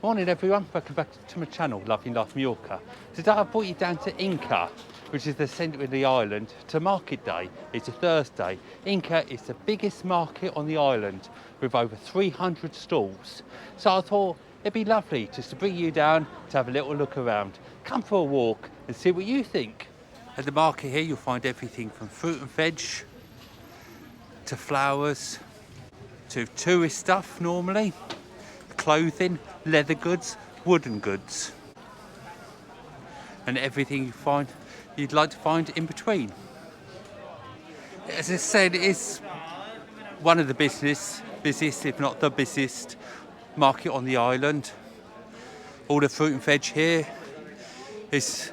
Morning everyone, welcome back to my channel, Loving Life Mallorca. Today I brought you down to Inca, which is the centre of the island, to market day. It's a Thursday. Inca is the biggest market on the island with over 300 stalls. So I thought it'd be lovely just to bring you down to have a little look around. Come for a walk and see what you think. At the market here you'll find everything from fruit and veg to flowers to tourist stuff normally, clothing, leather goods, wooden goods, and everything you'd like to find in between. As I said, it is one of the busiest, if not the busiest, market on the island. All the fruit and veg here is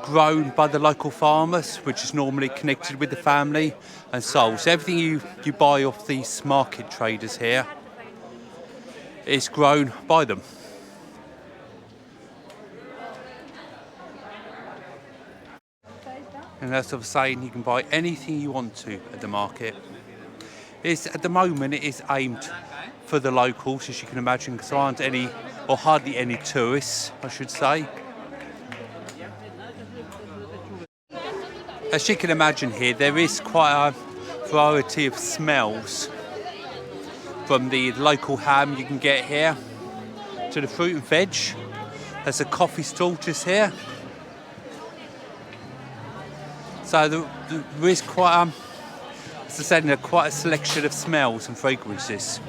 grown by the local farmers, which is normally connected with the family and sold. So everything you buy off these market traders here is grown by them. And as I was saying, you can buy anything you want to at the market. At the moment it is aimed for the locals, as you can imagine, because there aren't any, or hardly any tourists, I should say. As you can imagine here, there is quite a variety of smells, from the local ham you can get here to the fruit and veg. There's a coffee stall just here. So there is quite as I said, quite a selection of smells and fragrances.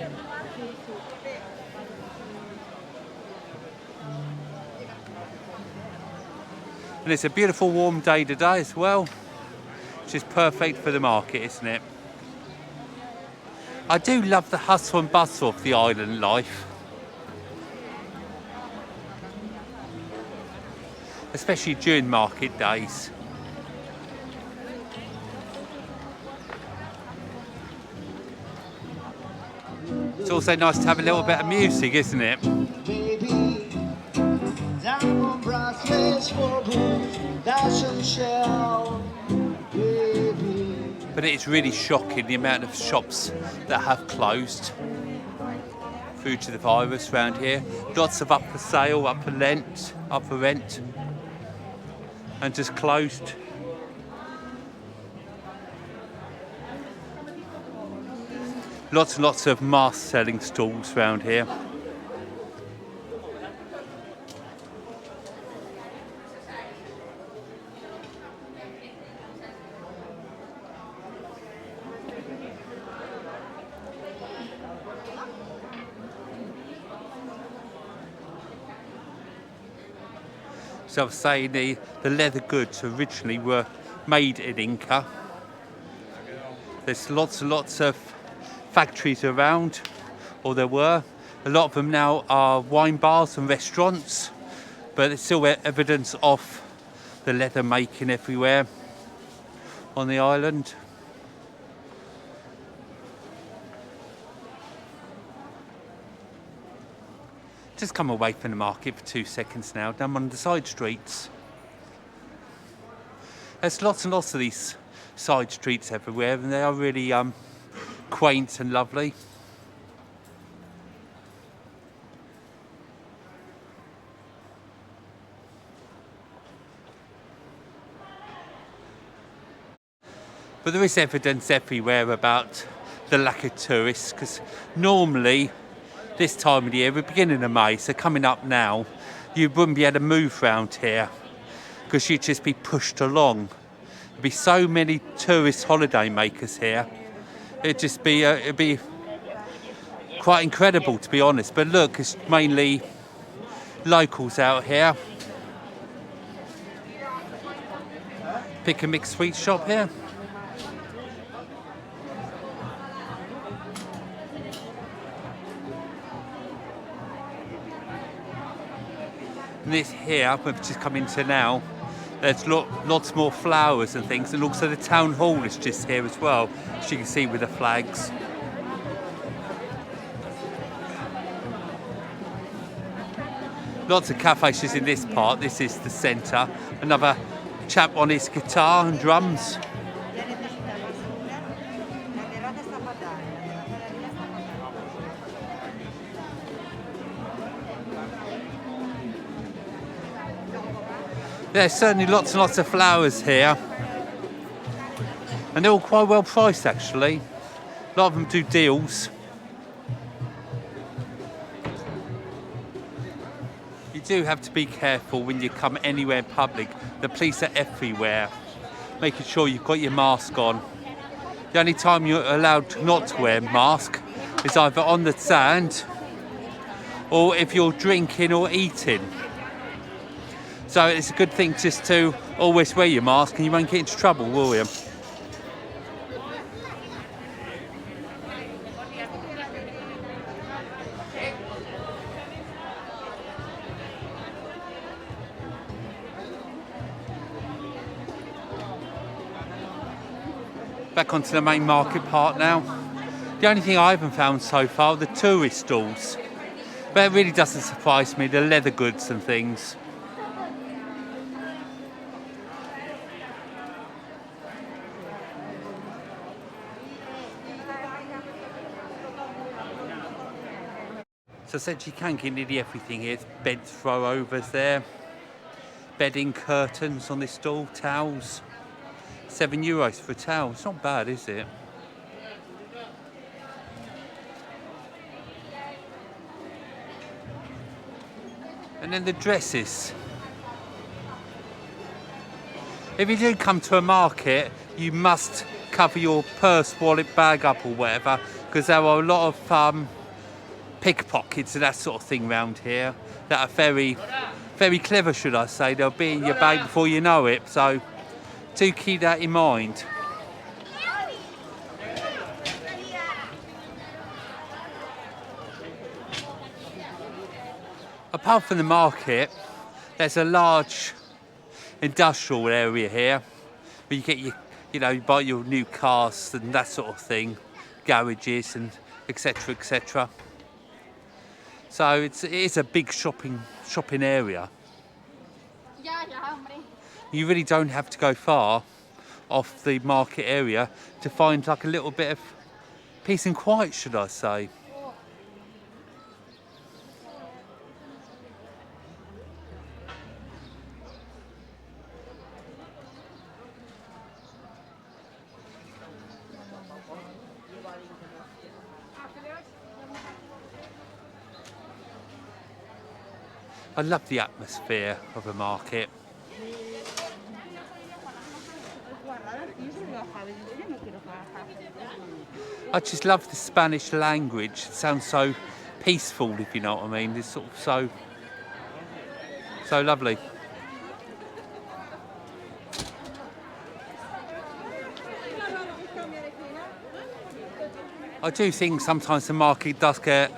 And it's a beautiful warm day today as well, which is perfect for the market, isn't it? I do love the hustle and bustle of the island life, especially during market days. It's also nice to have a little bit of music, isn't it? But it is really shocking the amount of shops that have closed due to the virus around here. Lots of up for sale, up for rent, and just closed. Lots and lots of mask selling stalls around here. So I was saying the leather goods originally were made in Inca. There's lots and lots of factories around, or there were. A lot of them now are wine bars and restaurants, but there's still evidence of the leather making everywhere on the island. Just come away from the market for 2 seconds now, down one of the side streets. There's lots and lots of these side streets everywhere, and they are really quaint and lovely. But there is evidence everywhere about the lack of tourists, because normally this time of the year, we're beginning of May, so coming up now, you wouldn't be able to move around here because you'd just be pushed along. There'd be so many tourist holiday makers here. It'd be quite incredible, to be honest. But look, it's mainly locals out here. Pick and mix sweet shop here. And this here, we've just come into now, there's lots more flowers and things, and also the town hall is just here as well, as you can see with the flags. Lots of cafes just in this part. This is the centre. Another chap on his guitar and drums. There's certainly lots and lots of flowers here, and they're all quite well priced actually. A lot of them do deals. You do have to be careful when you come anywhere public. The police are everywhere, making sure you've got your mask on. The only time you're allowed not to wear a mask is either on the stand or if you're drinking or eating. So it's a good thing just to always wear your mask and you won't get into trouble, will you? Back onto the main market part now. The only thing I haven't found so far are the tourist stalls. But it really doesn't surprise me, the leather goods and things. So essentially you can get nearly everything here. It's bed throw overs there. Bedding curtains on this stall, towels. €7 for a towel. It's not bad, is it? And then the dresses. If you do come to a market, you must cover your purse, wallet, bag up or whatever, because there are a lot of pickpockets and that sort of thing around here that are very, very clever, should I say. They'll be in your bag before you know it, so do keep that in mind. Apart from the market, there's a large industrial area here where you get your, you buy your new cars and that sort of thing, garages and etc, etc. So it is a big shopping area. You really don't have to go far off the market area to find like a little bit of peace and quiet, should I say. I love the atmosphere of a market. I just love the Spanish language. It sounds so peaceful, if you know what I mean. It's sort of so lovely. I do think sometimes the market does get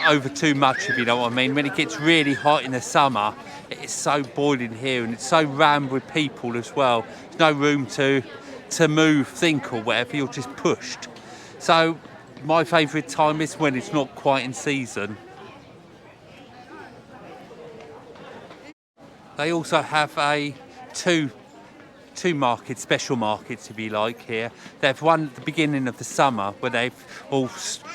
over too much, if you know what I mean. When it gets really hot in the summer, it's so boiling here and it's so rammed with people as well. There's no room to move, think or whatever, you're just pushed. So my favourite time is when it's not quite in season. They also have two markets, special markets if you like here. They have one at the beginning of the summer where they've all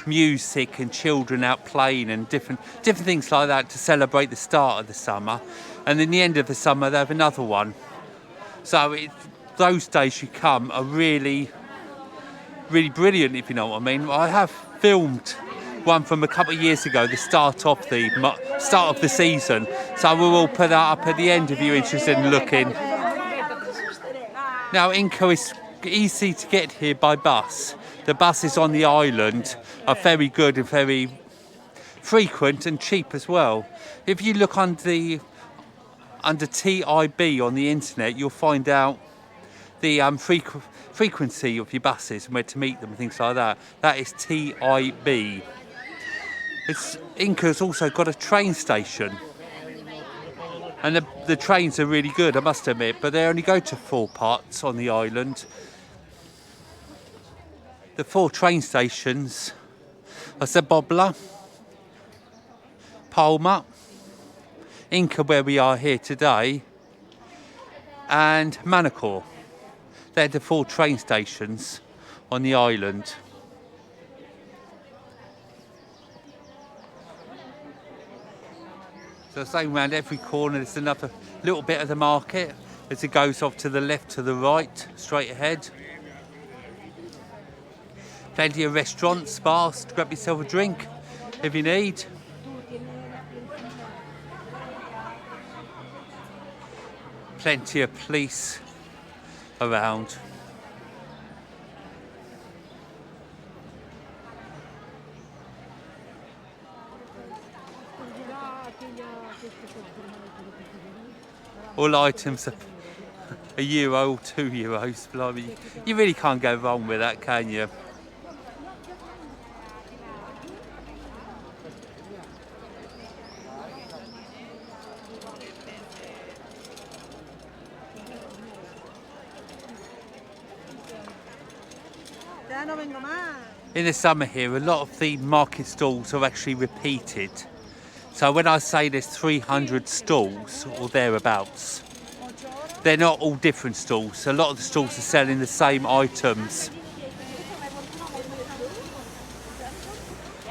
music and children out playing and different things like that to celebrate the start of the summer. And then the end of the summer they have another one. So those days you come are really, really brilliant, if you know what I mean. I have filmed one from a couple of years ago, the start of the season. So we will put that up at the end if you're interested in looking. Now, Inca is easy to get here by bus. The buses on the island are very good and very frequent and cheap as well. If you look under TIB on the internet, you'll find out the frequency of your buses and where to meet them and things like that. That is TIB. Inca's also got a train station. And the trains are really good, I must admit, but they only go to 4 parts on the island. The 4 train stations are Zabobla, Palma, Inca, where we are here today, and Manacor. They're the 4 train stations on the island. So saying around every corner there's another little bit of the market as it goes off to the left, to the right, straight ahead. Plenty of restaurants, bars to grab yourself a drink if you need. Plenty of police around. All items are €1 or €2. Blimey. You really can't go wrong with that, can you? In the summer here, a lot of the market stalls are actually repeated. So when I say there's 300 stalls or thereabouts, they're not all different stalls. A lot of the stalls are selling the same items.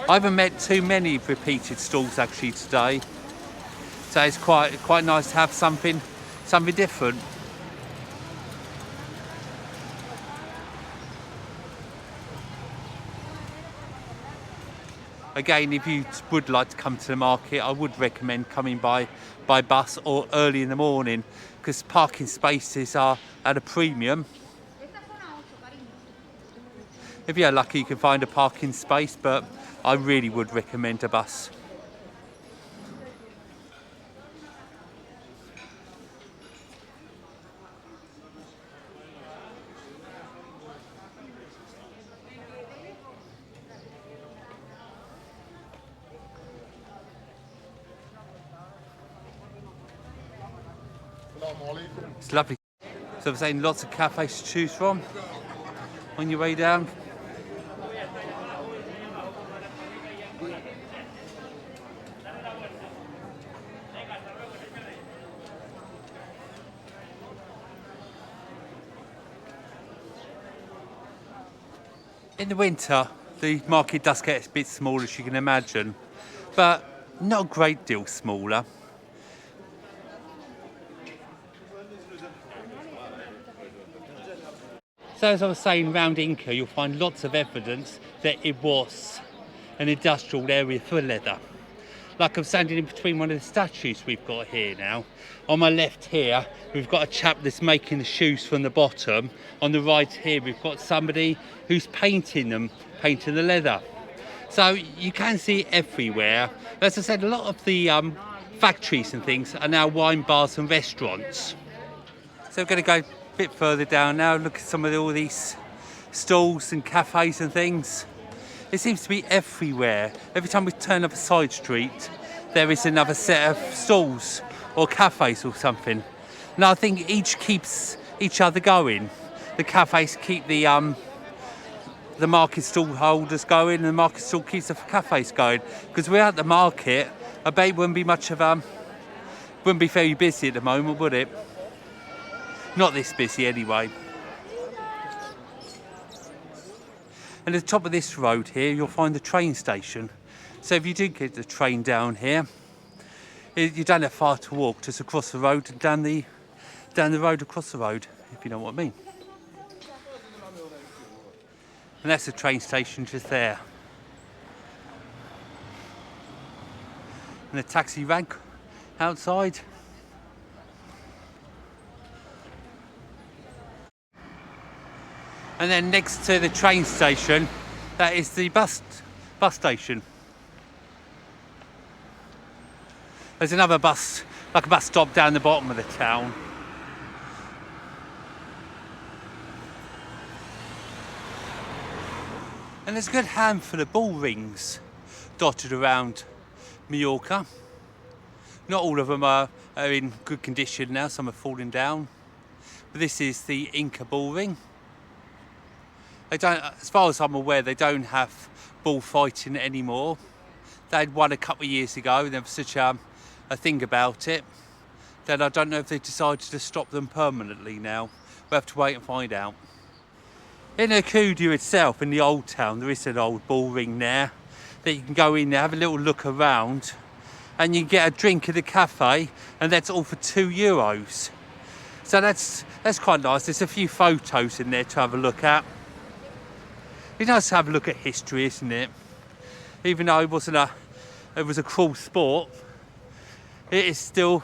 I haven't met too many repeated stalls actually today. So it's quite nice to have something different. Again, if you would like to come to the market, I would recommend coming by bus or early in the morning, because parking spaces are at a premium. If you're lucky, you can find a parking space, but I really would recommend a bus. It's lovely. So I'm saying lots of cafes to choose from on your way down. In the winter, the market does get a bit smaller, as you can imagine, but not a great deal smaller. So as I was saying, around Inca you'll find lots of evidence that it was an industrial area for leather. Like I'm standing in between one of the statues we've got here now. On my left here we've got a chap that's making the shoes from the bottom. On the right here we've got somebody who's painting the leather. So you can see it everywhere. As I said, a lot of the factories and things are now wine bars and restaurants. So we're going to go a bit further down now, look at all these stalls and cafes and things. It seems to be everywhere. Every time we turn up a side street, there is another set of stalls or cafes or something. And I think each keeps each other going. The cafes keep the market stall holders going, and the market stall keeps the cafes going. Because without the market, I bet it wouldn't be wouldn't be very busy at the moment, would it? Not this busy anyway. And at the top of this road here, you'll find the train station. So if you do get the train down here, you don't have far to walk, just across the road and down the road across the road, if you know what I mean. And that's the train station just there. And the taxi rank outside. And then next to the train station, that is the bus station. There's another bus, like a bus stop down the bottom of the town. And there's a good handful of bull rings dotted around Mallorca. Not all of them are in good condition now, some are falling down. But this is the Inca bull ring. They don't, as far as I'm aware, they don't have bullfighting anymore. They had one a couple of years ago, and there was such a thing about it that I don't know if they've decided to stop them permanently now. We'll have to wait and find out. In Akudu itself, in the old town, there is an old bull ring there that you can go in there, have a little look around, and you can get a drink at the cafe, and that's all for €2. So that's quite nice. There's a few photos in there to have a look at. It's nice to have a look at history, isn't it? Even though it was a cruel sport, it is still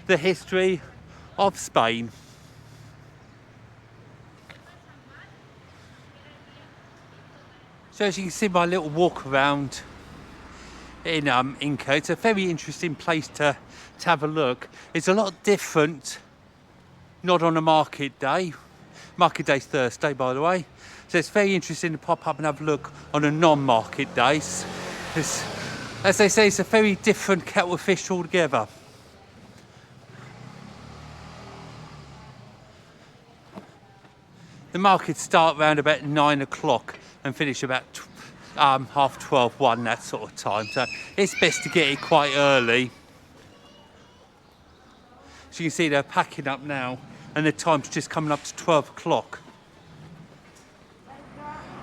the history of Spain. So as you can see, my little walk around in Inca, it's a very interesting place to have a look. It's a lot different, not on a market day. Market day's Thursday, by the way. So it's very interesting to pop up and have a look on a non-market days. As they say, it's a very different kettle of fish altogether. The markets start around about 9 o'clock and finish about 12:30, 1, that sort of time. So it's best to get it quite early. So you can see they're packing up now, and the time's just coming up to 12 o'clock.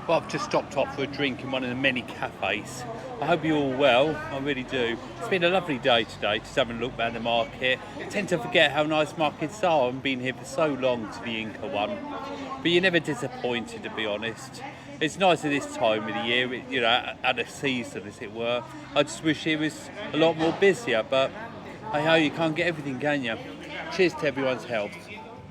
Well, I've just stopped off for a drink in one of the many cafes. I hope you're all well, I really do. It's been a lovely day today, just having a look around the market. I tend to forget how nice markets are. I've been here for so long to the Inca one. But you're never disappointed, to be honest. It's nice at this time of the year, you know, at a season, as it were. I just wish it was a lot more busier, but hey ho, you can't get everything, can you? Cheers to everyone's health.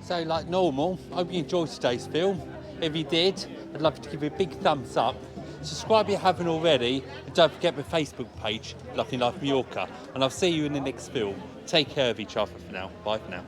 So, like normal, I hope you enjoyed today's film. If you did, I'd love you to give it a big thumbs up. Subscribe if you haven't already, and don't forget my Facebook page, Lucky Life Mallorca. And I'll see you in the next film. Take care of each other for now. Bye for now.